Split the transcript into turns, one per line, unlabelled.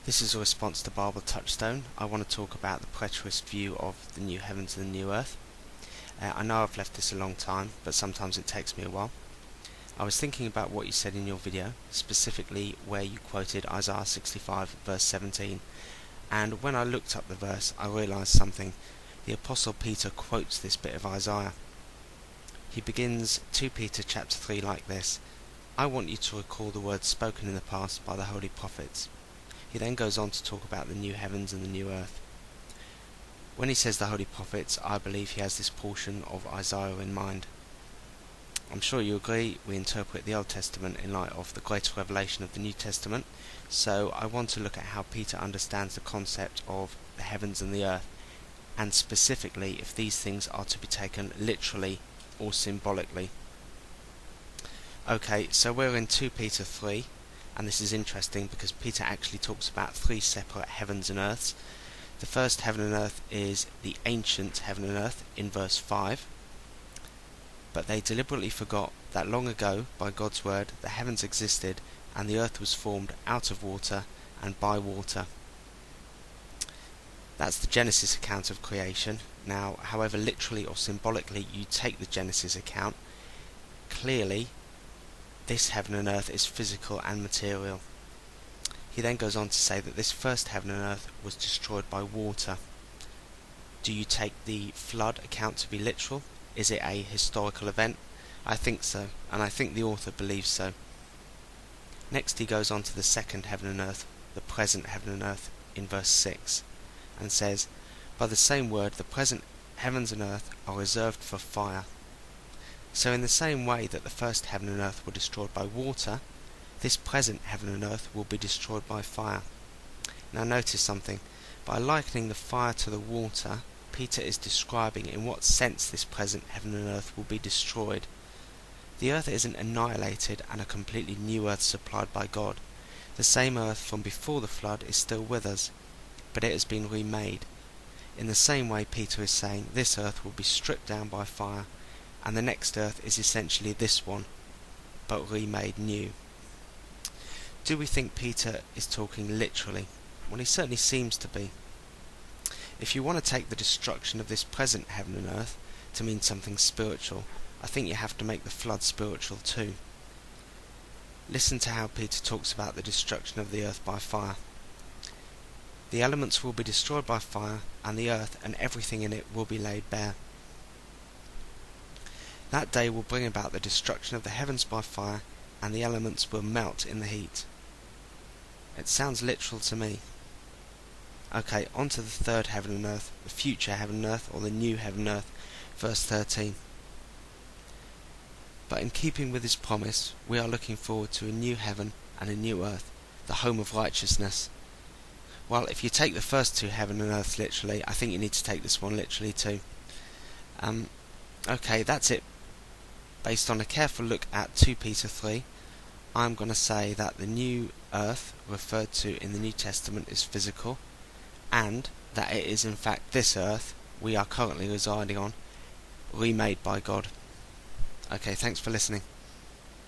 This is a response to Bible Touchstone. I want to talk about the preterist view of the new heavens and the new earth. I know I've left this a long time, but sometimes it takes me a while. I was thinking about what you said in your video, specifically where you quoted Isaiah 65 verse 17, and when I looked up the verse I realised something. The Apostle Peter quotes this bit of Isaiah. He begins 2 Peter chapter 3 like this: I want you to recall the words spoken in the past by the holy prophets. He then goes on to talk about the new heavens and the new earth. When he says the holy prophets, I believe he has this portion of Isaiah in mind. I'm sure you agree we interpret the Old Testament in light of the greater revelation of the New Testament, so I want to look at how Peter understands the concept of the heavens and the earth, and specifically if these things are to be taken literally or symbolically. Okay, so we're in 2 Peter 3, and this is interesting because Peter actually talks about 3 separate heavens and earths. The first heaven and earth is the ancient heaven and earth in verse 5. But they deliberately forgot that long ago, by God's word, the heavens existed and the earth was formed out of water and by water. That's the Genesis account of creation. Now, however literally or symbolically you take the Genesis account, clearly this heaven and earth is physical and material. He then goes on to say that this first heaven and earth was destroyed by water. Do you take the flood account to be literal? Is it a historical event? I think so, and I think the author believes so. Next he goes on to the second heaven and earth, the present heaven and earth, in verse 6, and says, by the same word the present heavens and earth are reserved for fire. So in the same way that the first heaven and earth were destroyed by water, this present heaven and earth will be destroyed by fire. Now notice something. By likening the fire to the water, Peter is describing in what sense this present heaven and earth will be destroyed. The earth isn't annihilated and a completely new earth supplied by God. The same earth from before the flood is still with us, but it has been remade. In the same way Peter is saying this earth will be stripped down by fire, and the next earth is essentially this one, but remade new. Do we think Peter is talking literally? Well, he certainly seems to be. If you want to take the destruction of this present heaven and earth to mean something spiritual, I think you have to make the flood spiritual too. Listen to how Peter talks about the destruction of the earth by fire. The elements will be destroyed by fire, and the earth and everything in it will be laid bare. That day will bring about the destruction of the heavens by fire, and the elements will melt in the heat. It sounds literal to me. Okay, on to the third heaven and earth, the future heaven and earth, or the new heaven and earth, verse 13. But in keeping with his promise, we are looking forward to a new heaven and a new earth, the home of righteousness. Well, if you take the first 2 heaven and earth literally, I think you need to take this one literally too. Okay, that's it. Based on a careful look at 2 Peter 3, I'm going to say that the new earth referred to in the New Testament is physical, and that it is in fact this earth we are currently residing on, remade by God. Okay, thanks for listening.